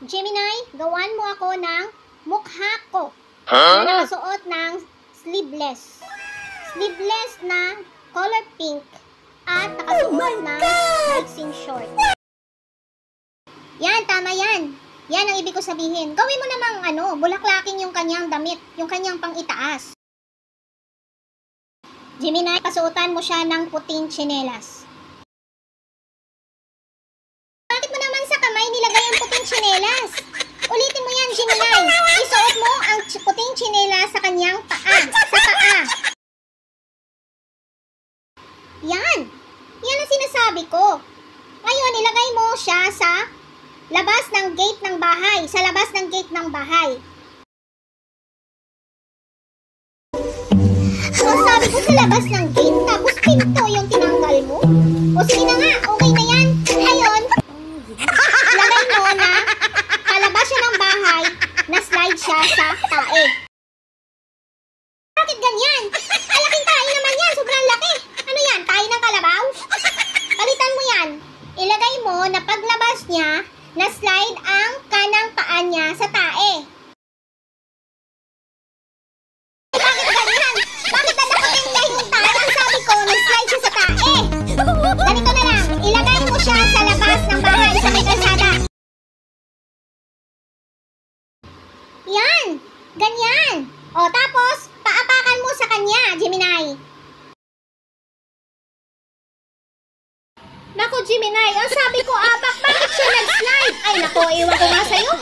Gemini, gawan mo ako ng mukha ko na nakasuot ng sleeveless. Sleeveless na color pink at nakasuot ng boxing short. Yan, tama yan. Yan ang ibig ko sabihin. Gawin mo namang bulaklaking yung kanyang damit, yung kanyang pang-itaas. Gemini, pasuotan mo siya ng puting tsinelas. Bakit mo naman sa kamay nilagay ang puting tsinelas? Ulitin mo yan, Gemini. Isuot mo ang puting tsinelas sa kanyang paa. Sa paa. Yan. Yan ang sinasabi ko. Ngayon, ilagay mo siya sa labas ng gate ng bahay. Sa labas ng gate ng bahay. So, sabi ko sa labas ng gate, tapos pinto yung tinanggal mo. O sige na nga, okay na yan. Ngayon, ilagay mo na palabas siya ng bahay, na slide siya sa tae. Bakit ganyan? Alaking tae naman yan, sobrang laki. Ano yan, tae ng kalabaw? Palitan mo yan. Ilagay mo na paglabas niya, na slide ang kanang paa niya sa tae. Bakit ganyan? Bakit nalaking niya yung tae? Ang sabi ko, nag-slide siya sa tae. Ganito na lang, ilagay mo siya sa labas ng bahay sa may kalsada. Yan! Ganyan! O tapos, paapakan mo sa kanya, Gemini. Naku, Gemini, ang sabi ko apak, bakit siya nag-slide? Ay naku, iwan ko nga sa'yo.